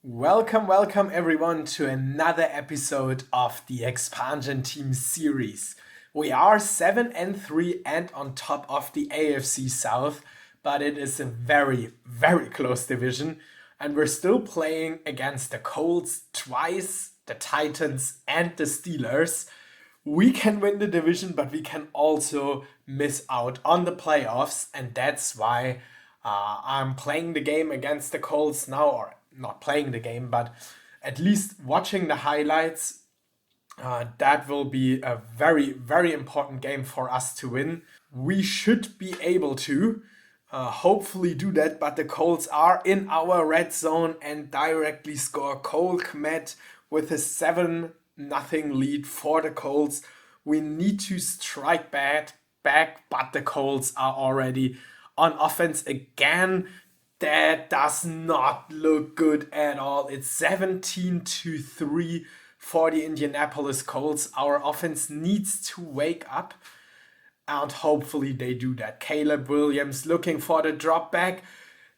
Welcome everyone to another episode of the Expansion Team series. We are 7-3 and on top of the AFC South, but it is a very close division, and we're still playing against the Colts twice, the Titans, and the Steelers. We can win the division, but we can also miss out on the playoffs, and that's why I'm playing the game against the Colts now, or not playing the game, but at least watching the highlights. That will be a very important game for us to win. We should be able to hopefully do that, but the Colts are in our red zone and directly score. Cole Kmet with a 7-0 lead for the Colts. We need to strike back, but the Colts are already on offense again. That does not look good at all. It's 17-3 for the Indianapolis Colts. Our offense needs to wake up, and hopefully they do that. Caleb Williams looking for the drop back,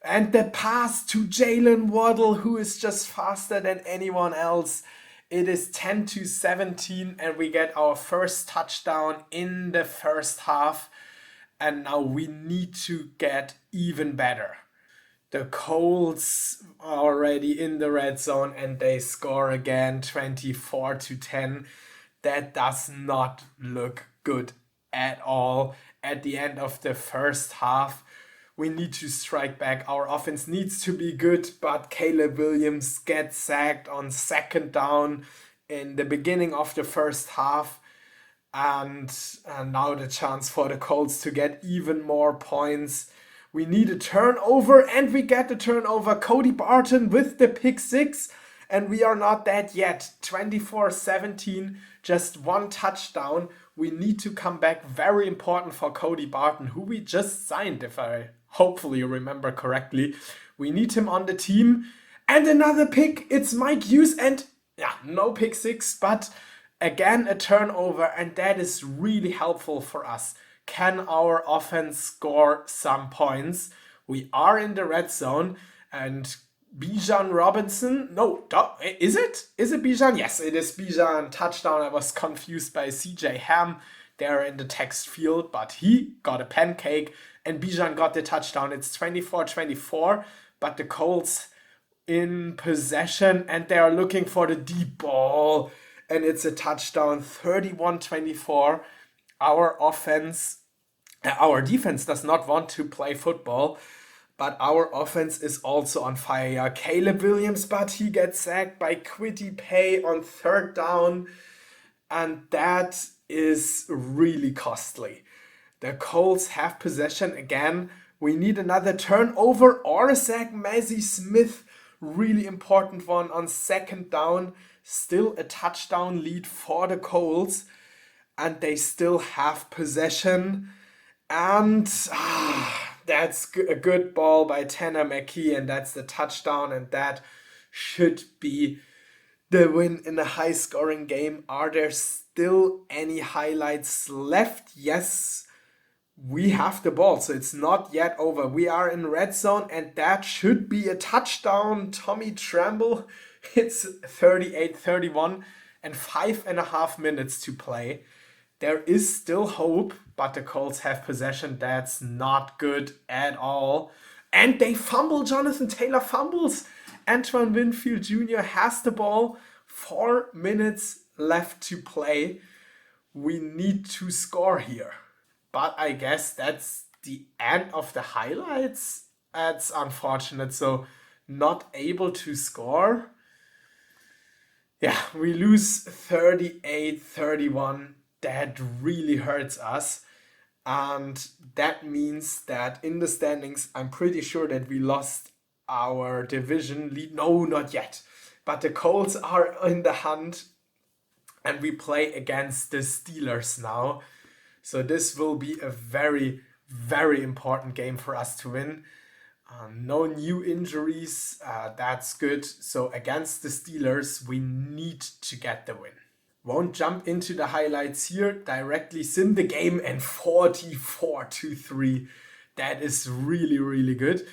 and the pass to Jalen Waddle, who is just faster than anyone else. It is 10-17, and we get our first touchdown in the first half. And now we need to get even better. The Colts are already in the red zone and they score again 24-10. That does not look good at all. At the end of the first half, we need to strike back. Our offense needs to be good, but Caleb Williams gets sacked on second down in the beginning of the first half. And now the chance for the Colts to get even more points. We need a turnover, and we get the turnover. Cody Barton with the pick six, and we are not dead yet. 24-17, just one touchdown. We need to come back. Very important for Cody Barton, who we just signed, if I hopefully remember correctly. We need him on the team. And another pick. It's Mike Hughes, and no pick six, but again a turnover, and that is really helpful for us. Can our offense score some points? We are in the red zone, and Bijan Robinson. No, is it? Is it Bijan? Yes, it is Bijan. Touchdown. I was confused by CJ Ham there in the text field, but he got a pancake, and Bijan got the touchdown. It's 24-24, but the Colts in possession, and they are looking for the deep ball, and it's a touchdown. 31-24. Our defense does not want to play football, but our offense is also on fire. Caleb Williams, but he gets sacked by Kwity Paye on third down, and that is really costly. The Colts have possession again. We need another turnover or a sack. Mazi Smith, really important one on second down. Still a touchdown lead for the Colts, and they still have possession. And that's a good ball by Tanner McKee, and that's the touchdown, and that should be the win in a high-scoring game. Are there still any highlights left? Yes, we have the ball, so it's not yet over. We are in red zone, and that should be a touchdown. Tommy Tremble, it's 38-31 and 5.5 minutes to play. There is still hope, but the Colts have possession. That's not good at all. And they fumble. Jonathan Taylor fumbles. Antoine Winfield Jr. has the ball. 4 minutes left to play. We need to score here. But I guess that's the end of the highlights. That's unfortunate. So not able to score. Yeah, we lose 38-31. That really hurts us. And that means that in the standings, I'm pretty sure that we lost our division lead. No, not yet. But the Colts are in the hunt, and we play against the Steelers now. So this will be a very important game for us to win. No new injuries. That's good. So against the Steelers, we need to get the win. Won't jump into the highlights here. Directly sim the game, and 44-3. That is really good.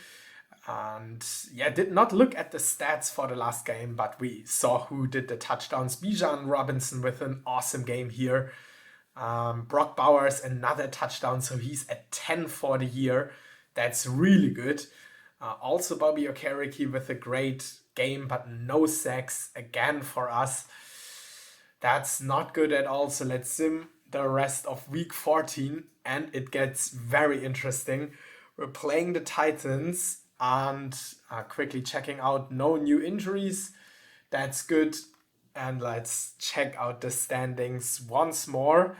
And yeah, did not look at the stats for the last game, but we saw who did the touchdowns. Bijan Robinson with an awesome game here. Brock Bowers, another touchdown, so he's at 10 for the year. That's really good. Also, Bobby Okereke with a great game, but no sacks again for us. That's not good at all. So let's sim the rest of week 14, and it gets very interesting. We're playing the Titans and quickly checking out no new injuries. That's good. And let's check out the standings once more.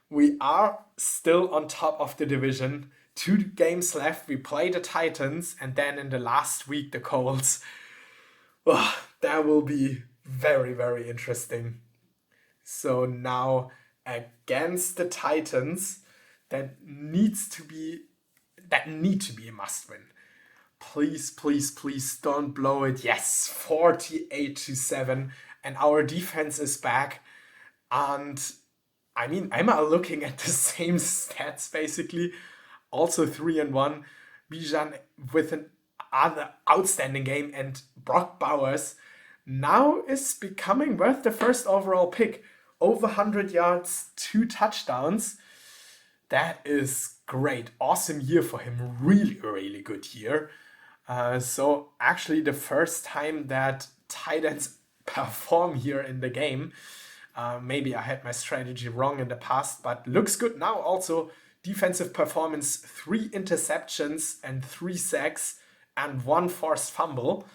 We are still on top of the division. 2 games left. We play the Titans and then in the last week the Colts. Oh, that will be very, very interesting. So now against the Titans, that need to be a must win. Please, please, please don't blow it. Yes, 48-7, and our defense is back. And I mean, I'm looking at the same stats basically. Also 3-1. Bijan with an other outstanding game, and Brock Bowers now is becoming worth the first overall pick. Over 100 yards, 2 touchdowns. That is great. Awesome year for him. Really, really good year. So actually the first time that tight ends perform here in the game. Maybe I had my strategy wrong in the past, but looks good now. Also, defensive performance, 3 interceptions and 3 sacks and 1 forced fumble.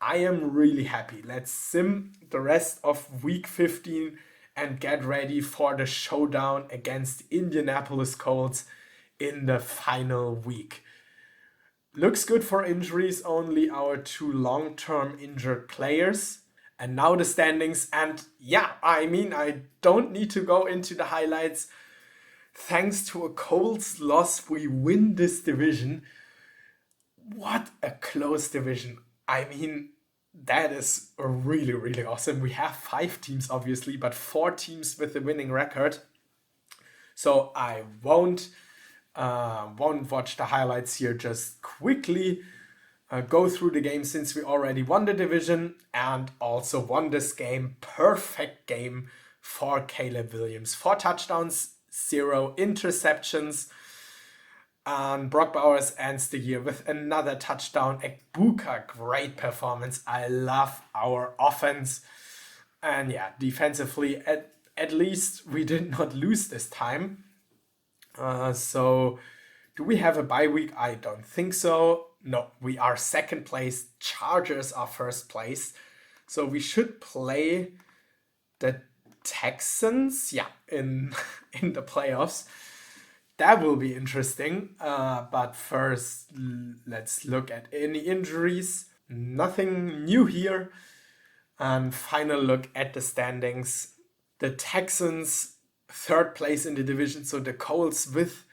I am really happy. Let's sim the rest of week 15 and get ready for the showdown against Indianapolis Colts in the final week. Looks good for injuries, only our 2 long-term injured players. And now the standings, and yeah, I mean, I don't need to go into the highlights. Thanks to a Colts loss, we win this division. What a close division. I mean, that is really, really awesome. We have 5 teams, obviously, but 4 teams with a winning record. So I won't watch the highlights here. Just quickly go through the game, since we already won the division and also won this game. Perfect game for Caleb Williams. 4 touchdowns, 0 interceptions. And Brock Bowers ends the year with another touchdown. Ekbuka, great performance. I love our offense. And yeah, defensively, at least we did not lose this time. So do we have a bye week? I don't think so. No, we are second place. Chargers are first place. So we should play the Texans, yeah, in the playoffs. That will be interesting. But first, let's look at any injuries. Nothing new here. And final look at the standings. The Texans, 3rd place in the division. So the Colts with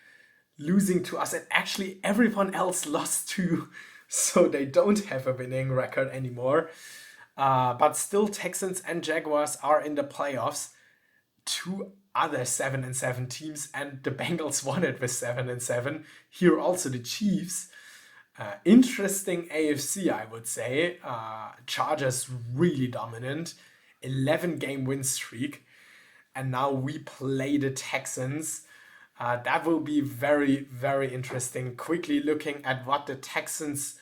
losing to us, and actually everyone else lost too. So they don't have a winning record anymore. But still, Texans and Jaguars are in the playoffs. 2 other 7-7 teams, and the Bengals won it with 7-7. Here also the Chiefs. Interesting AFC, I would say. Chargers really dominant. 11-game win streak. And now we play the Texans. That will be very, very interesting. Quickly looking at what the Texans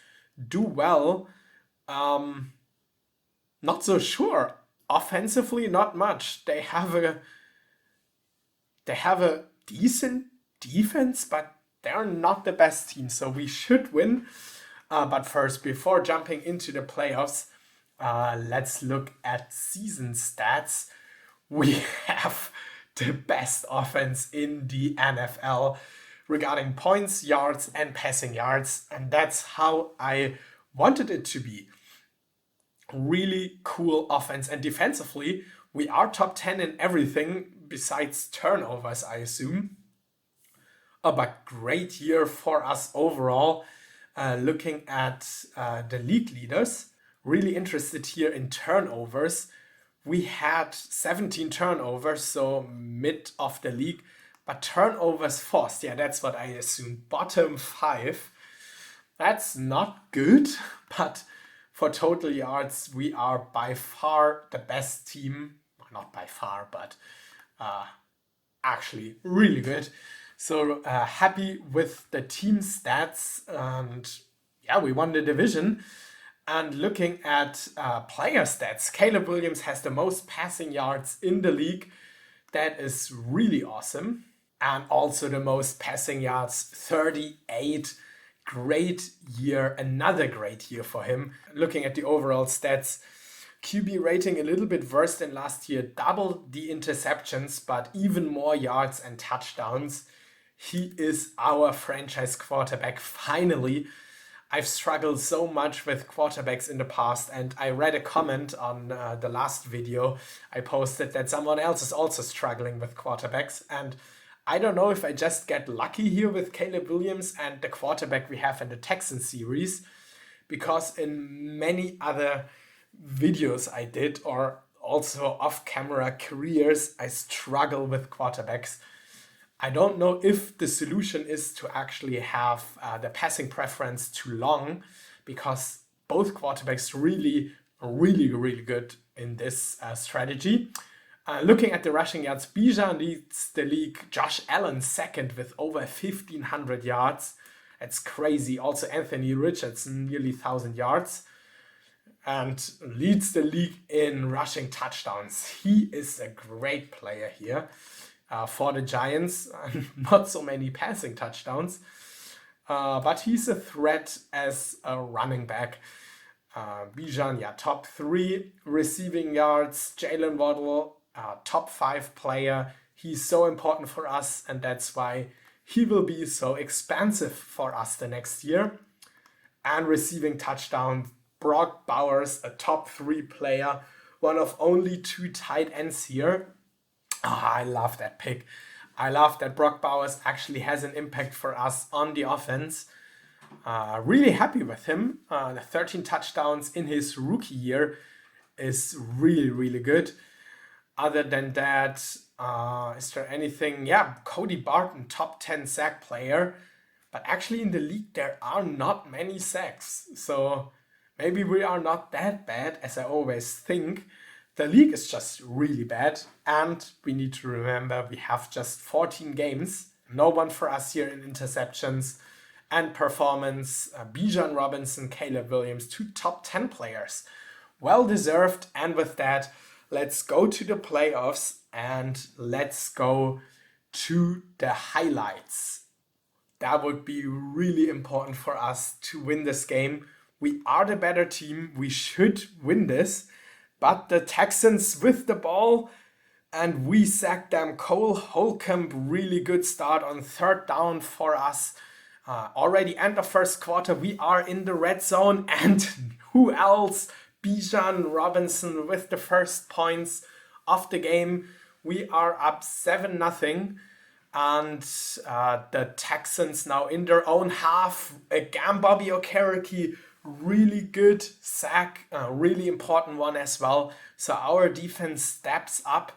do well. Not so sure. Offensively, not much. They have a decent defense, but they're not the best team, so we should win. But first, before jumping into the playoffs, let's look at season stats. We have the best offense in the NFL regarding points, yards, and passing yards, and that's how I wanted it to be. Really cool offense, and defensively, we are top 10 in everything besides turnovers, I assume. But great year for us overall. Looking at the league leaders, really interested here in turnovers. We had 17 turnovers, so mid of the league, but turnovers forced, yeah, that's what I assumed. Bottom 5. That's not good, but for total yards, we are by far the best team. Well, not by far, but uh, actually really good. So happy with the team stats, and yeah, we won the division. And looking at player stats, Caleb Williams has the most passing yards in the league. That is really awesome. And also the most passing yards, 38. Great year, another great year for him. Looking at the overall stats, QB rating a little bit worse than last year, double the interceptions, but even more yards and touchdowns. He is our franchise quarterback, finally. I've struggled so much with quarterbacks in the past, and I read a comment on the last video I posted that someone else is also struggling with quarterbacks. And I don't know if I just get lucky here with Caleb Williams and the quarterback we have in the Texans series, because in many other videos I did, or also off camera careers, I struggle with quarterbacks. I don't know if the solution is to actually have the passing preference too long, because both quarterbacks really good in this strategy. Looking at the rushing yards, Bijan leads the league, Josh Allen second with over 1,500 yards. That's crazy. Also Anthony Richardson, nearly 1,000 yards. And leads the league in rushing touchdowns. He is a great player here for the Giants. Not so many passing touchdowns, but he's a threat as a running back. Bijan, yeah, top 3 receiving yards. Jalen Waddle, top 5 player. He's so important for us, and that's why he will be so expensive for us the next year. And receiving touchdowns, Brock Bowers, a top 3 player, one of only 2 tight ends here. I love that pick. I love that Brock Bowers actually has an impact for us on the offense. Really happy with him. The 13 touchdowns in his rookie year is really good. Other than that, is there anything? Yeah, Cody Barton, top 10 sack player. But actually in the league, there are not many sacks. So maybe we are not that bad as I always think. The league is just really bad. And we need to remember we have just 14 games. No one for us here in interceptions and performance. Bijan Robinson, Caleb Williams, 2 top 10 players. Well deserved. And with that, let's go to the playoffs and let's go to the highlights. That would be really important for us to win this game. We are the better team. We should win this. But the Texans with the ball, and we sacked them. Cole Holcomb, really good start on 3rd down for us. Already end of first quarter, we are in the red zone. And who else? Bijan Robinson with the first points of the game. We are up 7-0. And the Texans now in their own half. Again, Bobby Okereke, really good sack, really important one as well. So our defense steps up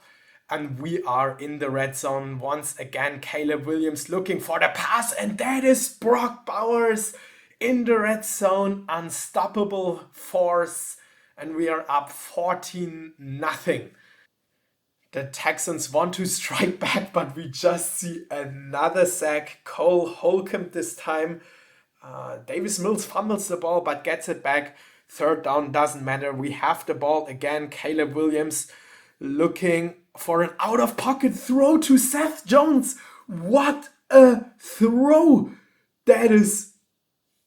and we are in the red zone once again. Caleb Williams looking for the pass, and that is Brock Bowers in the red zone. Unstoppable force, and we are up 14-0. The Texans want to strike back, but we just see another sack. Cole Holcomb this time. Davis Mills fumbles the ball but gets it back. 3rd down, doesn't matter. We have the ball again. Caleb Williams looking for an out-of-pocket throw to Seth Jones. What a throw! That is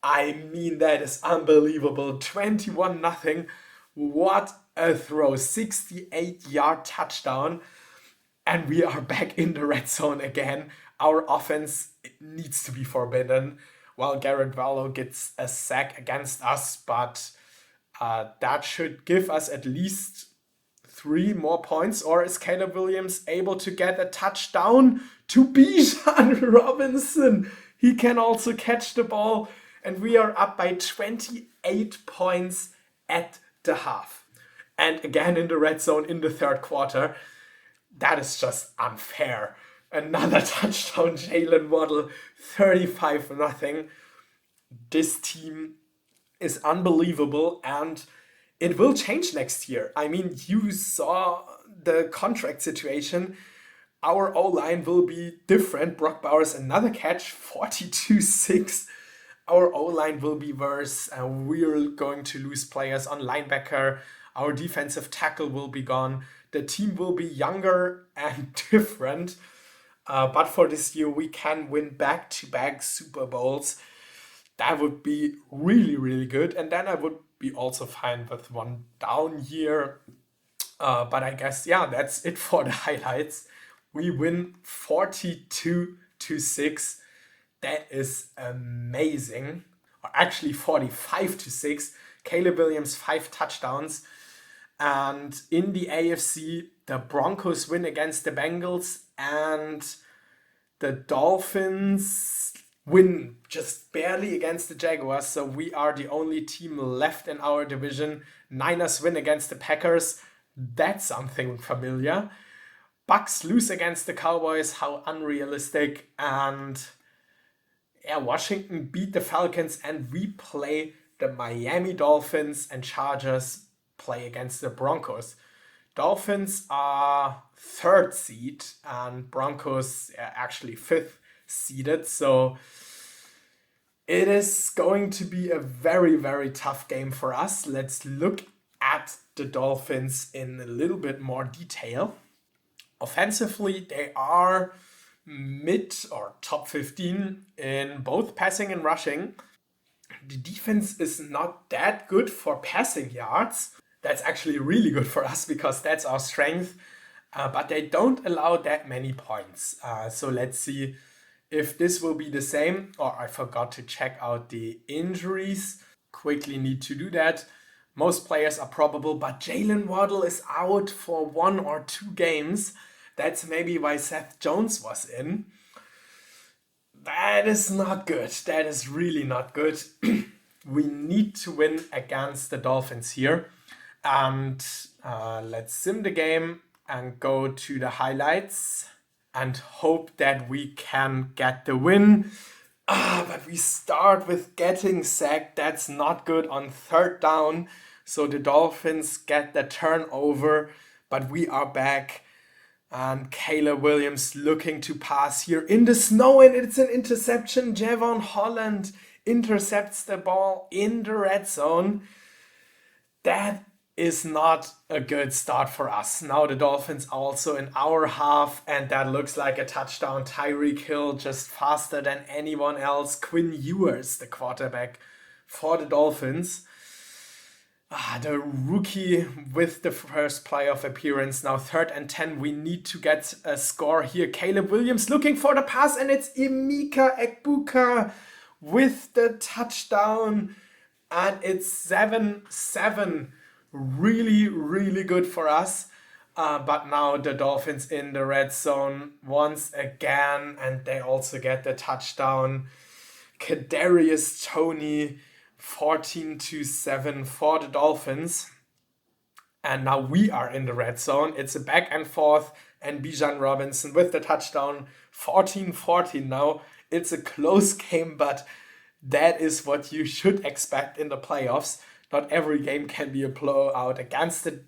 unbelievable. 21-0. What a throw. 68-yard touchdown. And we are back in the red zone again. Our offense needs to be forbidden. Well, Garrett Vallow gets a sack against us, but that should give us at least 3 more points. Or is Caleb Williams able to get a touchdown to Bijan Robinson? He can also catch the ball, and we are up by 28 points at the half. And again in the red zone in the 3rd quarter. That is just unfair. Another touchdown, Jalen Waddle, 35-0. this team is unbelievable and it will change next year. I mean, you saw the contract situation. Our O-line will be different. Brock Bowers, another catch, 42-6. Our O-line will be worse. We're going to lose players on linebacker. Our defensive tackle will be gone. The team will be younger and different. But for this year, we can win back-to-back Super Bowls. That would be really, really good. And then I would be also fine with one down year. But I guess, yeah, that's it for the highlights. We win 42-6. That is amazing. Or actually 45-6. Caleb Williams, 5 touchdowns. And in the AFC, the Broncos win against the Bengals and the Dolphins win just barely against the Jaguars. So we are the only team left in our division. Niners win against the Packers. That's something familiar. Bucks lose against the Cowboys. How unrealistic. And yeah, Washington beat the Falcons and we play the Miami Dolphins, and Chargers play against the Broncos. Dolphins are 3rd seed and Broncos are actually 5th seeded. So it is going to be a very, very tough game for us. Let's look at the Dolphins in a little bit more detail. Offensively, they are mid or top 15 in both passing and rushing. The defense is not that good for passing yards. That's actually really good for us because that's our strength. But they don't allow that many points. So let's see if this will be the same. Or I forgot to check out the injuries. Quickly need to do that. Most players are probable, but Jalen Waddle is out for 1 or 2 games. That's maybe why Seth Jones was in. That is not good. That is really not good. We need to win against the Dolphins here. And let's sim the game and go to the highlights and hope that we can get the win. But we start with getting sacked. That's not good on 3rd down. So the Dolphins get the turnover, but we are back. And Caleb Williams looking to pass here in the snow, and it's an interception. Javon Holland intercepts the ball in the red zone. That is not a good start for us. Now the Dolphins are also in our half, and that looks like a touchdown. Tyreek Hill just faster than anyone else. Quinn Ewers, the quarterback for the Dolphins. The rookie with the first playoff appearance. Now 3rd and 10. We need to get a score here. Caleb Williams looking for the pass, and it's Emeka Egbuka with the touchdown. And it's 7-7. Really, really good for us. But now the Dolphins in the red zone once again. And they also get the touchdown. Kadarius Toney, 14-7 for the Dolphins. And now we are in the red zone. It's a back and forth. And Bijan Robinson with the touchdown. 14-14 now. It's a close game, but that is what you should expect in the playoffs. Not every game can be a blowout against the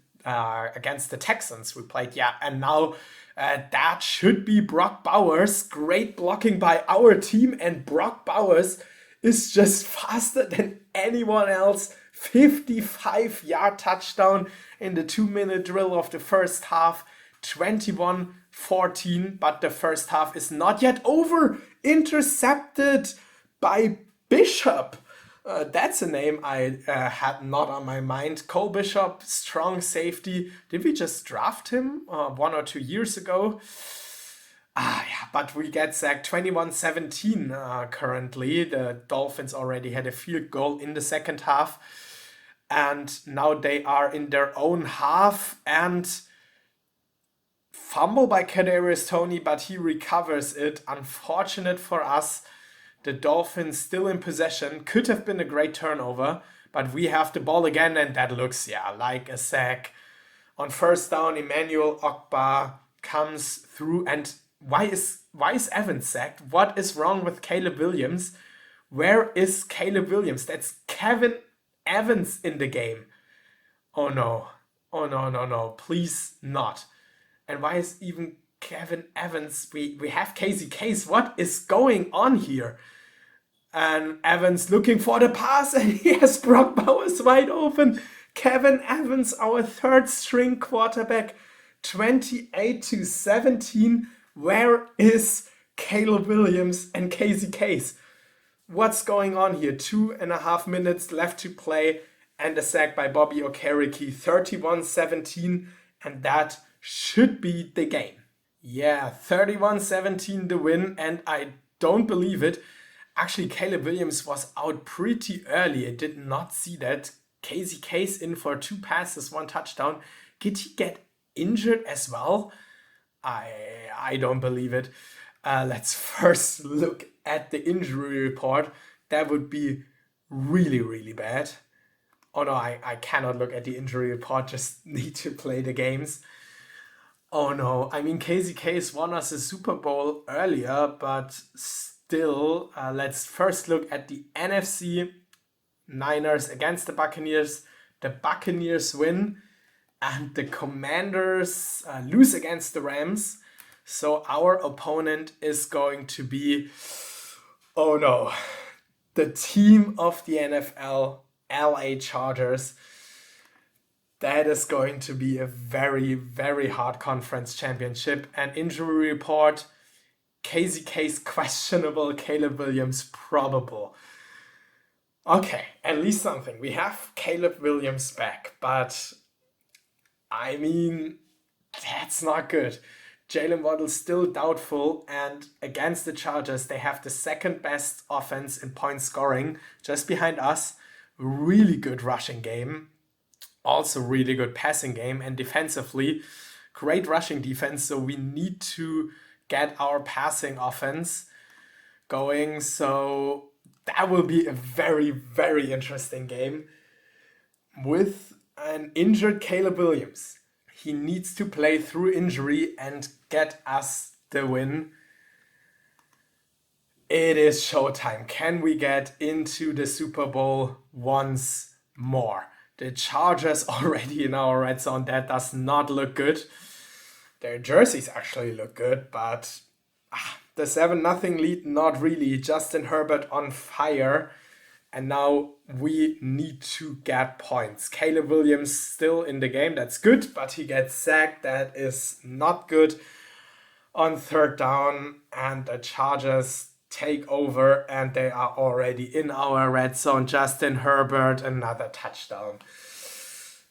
Texans we played. Yeah, and now that should be Brock Bowers. Great blocking by our team, and Brock Bowers is just faster than anyone else. 55-yard touchdown in the 2-minute drill of the first half. 21-14, but the first half is not yet over. Intercepted by Bishop. That's a name I had not on my mind. Cole Bishop, strong safety. Did we just draft him 1 or 2 years ago? Yeah, but we get sacked 21-17 currently. The Dolphins already had a field goal in the second half. And now they are in their own half. And fumble by Kadarius Toney, but he recovers it. Unfortunate for us. The Dolphins still in possession. Could have been a great turnover, but we have the ball again, and that looks, like a sack. On first down, Emmanuel Ogbah comes through, and why is Evans sacked? What is wrong with Caleb Williams? Where is Caleb Williams? That's Kevin Evans in the game. Oh no. Oh no, no, no. Please not. And why is even Kevin Evans? We have Casey Case. What is going on here? And Evans looking for the pass, and he has Brock Bowers wide open. Kevin Evans, our third string quarterback, 28-17. Where is Caleb Williams and Casey Case? What's going on here? 2.5 minutes left to play, and a sack by Bobby Okereke, 31-17, and that should be the game. Yeah, 31-17 the win, and I don't believe it. Actually, Caleb Williams was out pretty early. I did not see that. Casey Case in for 2 passes, 1 touchdown. Did he get injured as well? I don't believe it. Let's first look at the injury report. That would be really, really bad. Oh no, I cannot look at the injury report, just need to play the games. Oh no, I mean, Casey Case won us a Super Bowl earlier, but still, let's first look at the NFC. Niners against the Buccaneers. The Buccaneers win, and the Commanders lose against the Rams. So our opponent is going to be, oh no, the team of the NFL, LA Chargers. That is going to be a very, very hard conference championship. And injury report, Casey Case questionable, Caleb Williams probable. Okay, at least something. We have Caleb Williams back, but I mean, that's not good. Jalen Waddle still doubtful, and against the Chargers, they have the second best offense in point scoring, just behind us. Really good rushing game, also really good passing game, and defensively, great rushing defense. So we need to get our passing offense going. So that will be a very, very interesting game with an injured Caleb Williams. He needs to play through injury and get us the win. It is showtime. Can we get into the Super Bowl once more? The Chargers already in our red zone. That does not look good. Their jerseys actually look good, but the 7-0 lead, not really. Justin Herbert on fire. And now we need to get points. Caleb Williams still in the game. That's good, but he gets sacked. That is not good. On third down, and the Chargers take over, and they are already in our red zone. Justin Herbert, another touchdown.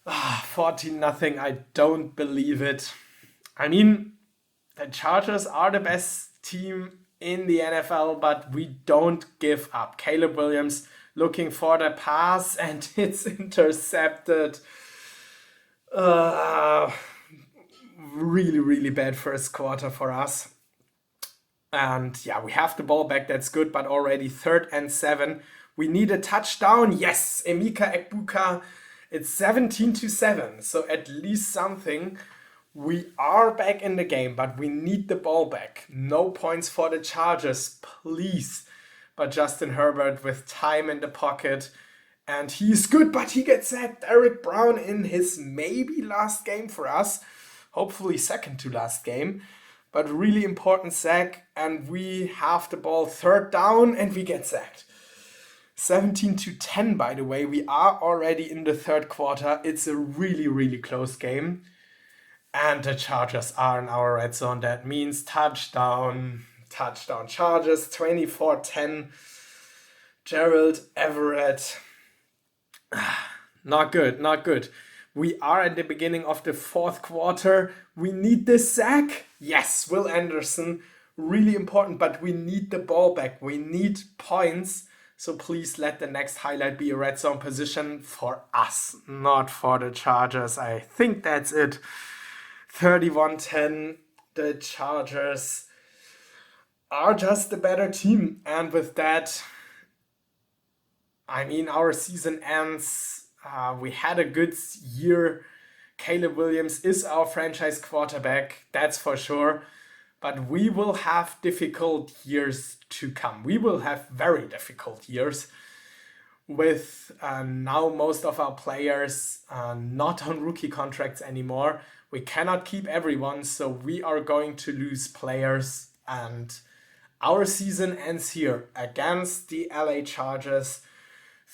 14-0. I don't believe it. I mean, the Chargers are the best team in the NFL, but we don't give up. Caleb Williams looking for the pass, and it's intercepted. Really, really bad first quarter for us. And yeah, we have the ball back. That's good, but already 3rd and 7. We need a touchdown. Yes, Emeka Egbuka. It's 17-7. So at least something. We are back in the game, but we need the ball back. No points for the Chargers, please. But Justin Herbert with time in the pocket. And he's good, but he gets sacked. Derek Brown in his maybe last game for us. Hopefully second to last game. But really important sack. And we have the ball 3rd down and we get sacked. 17-10, by the way. We are already in the 3rd quarter. It's a really, really close game. And the Chargers are in our red zone. That means touchdown. Touchdown Chargers, 24-10. Gerald Everett. Not good, not good. We are at the beginning of the 4th quarter. We need the sack. Yes, Will Anderson. Really important, but we need the ball back. We need points. So please let the next highlight be a red zone position for us, not for the Chargers. I think that's it. 31-10. The Chargers are just a better team. And with that, I mean, our season ends. We had a good year. Caleb Williams is our franchise quarterback, that's for sure. but we will have difficult years to come. We will have very difficult years with now most of our players not on rookie contracts anymore. We cannot keep everyone, so we are going to lose players, and our season ends here against the LA Chargers.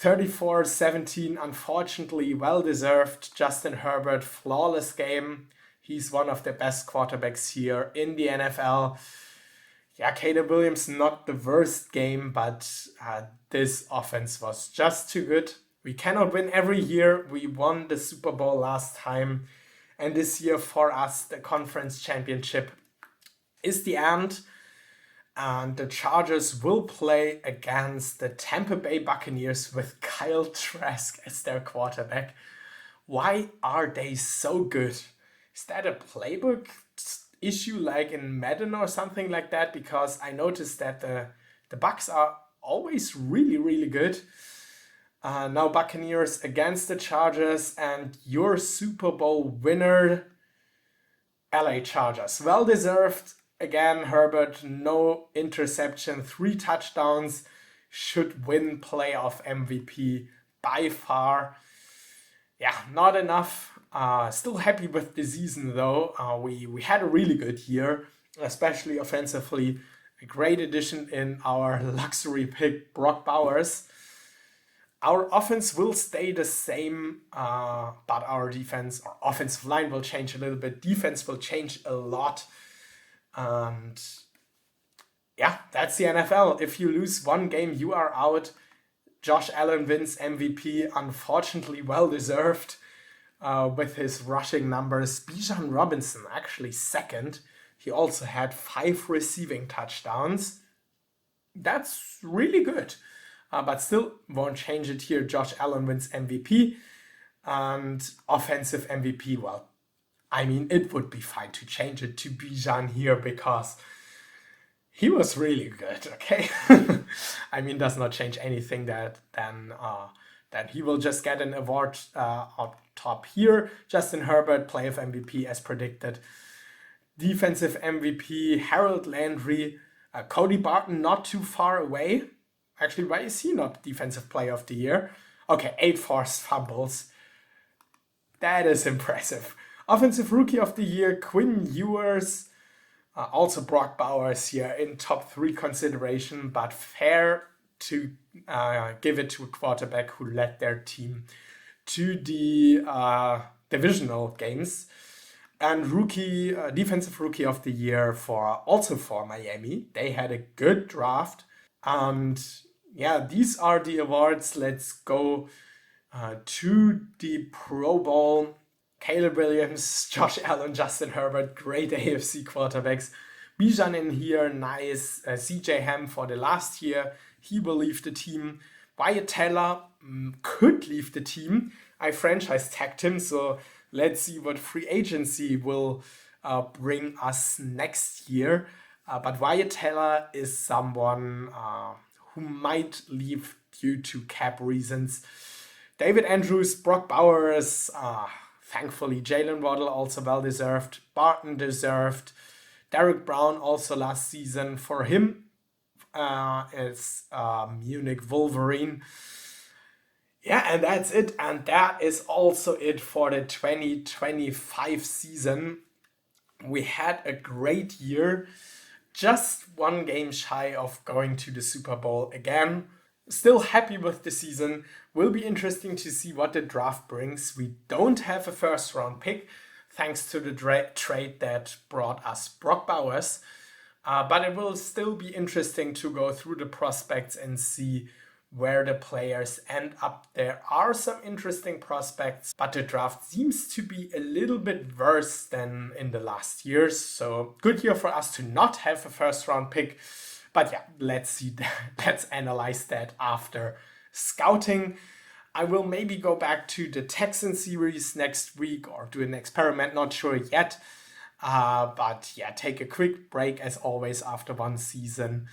34-17, unfortunately, well-deserved. Justin Herbert, flawless game. He's one of the best quarterbacks here in the NFL. Yeah, Caleb Williams, not the worst game, but this offense was just too good. We cannot win every year. We won the Super Bowl last time. And this year for us, the conference championship is the end. And the Chargers will play against the Tampa Bay Buccaneers with Kyle Trask as their quarterback. Why are they so good? Is that a playbook issue like in Madden or something like that? Because I noticed that the Bucs are always really, really good. Now Buccaneers against the Chargers, and your Super Bowl winner, LA Chargers. Well deserved. Again, Herbert, no interception, 3 touchdowns, should win playoff MVP by far. Yeah, not enough. Still happy with the season though. We had a really good year, especially offensively. A great addition in our luxury pick, Brock Bowers. Our offense will stay the same, but our defense, our offensive line will change a little bit. Defense will change a lot. And yeah, that's the NFL. If you lose one game, you are out. Josh Allen wins MVP, unfortunately well deserved with his rushing numbers. Bijan Robinson actually second. He also had 5 receiving touchdowns. That's really good. But still won't change it here. Josh Allen wins MVP and offensive MVP, well, I mean, it would be fine to change it to Bijan here because he was really good, okay? I mean, does not change anything that then he will just get an award on top here. Justin Herbert, play of MVP as predicted. Defensive MVP, Harold Landry. Cody Barton not too far away. Actually, why is he not Defensive Player of the Year? Okay, 8 forced fumbles. That is impressive. Offensive Rookie of the Year, Quinn Ewers. Also Brock Bowers here in top 3 consideration, but fair to give it to a quarterback who led their team to the divisional games. And Defensive Rookie of the Year for Miami. They had a good draft. And yeah, these are the awards. Let's go to the Pro Bowl. Caleb Williams, Josh Allen, Justin Herbert, great AFC quarterbacks. Bijan in here, nice. CJ Ham for the last year, he will leave the team. Wyatt Teller could leave the team. I franchise tagged him, so let's see what free agency will bring us next year. But Wyatt Teller is someone who might leave due to cap reasons. David Andrews, Brock Bowers, thankfully, Jalen Waddle also well-deserved. Barton deserved. Derek Brown also last season. For him, it's Munich Wolverine. Yeah, and that's it. And that is also it for the 2025 season. We had a great year. Just 1 game shy of going to the Super Bowl again. Still happy with the season. Will be interesting to see what the draft brings. We don't have a first round pick thanks to the trade that brought us Brock Bowers. But it will still be interesting to go through the prospects and see where the players end up. There are some interesting prospects, but the draft seems to be a little bit worse than in the last years. So good year for us to not have a first round pick. But yeah, let's see that. Let's analyze that after scouting. I will maybe go back to the Texan series next week or do an experiment, not sure yet. But yeah, take a quick break as always after one season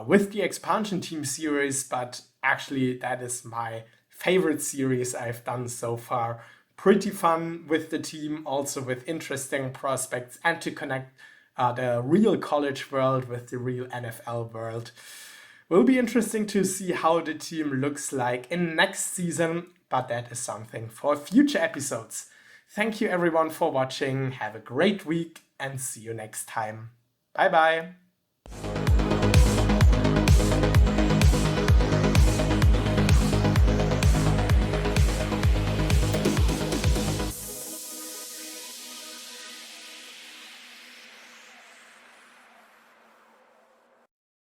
with the expansion team series. But actually that is my favorite series I've done so far. Pretty fun with the team, also with interesting prospects and to connect the real college world with the real NFL world. Will be interesting to see how the team looks like in next season, but that is something for future episodes. Thank you everyone for watching, have a great week and see you next time. Bye bye!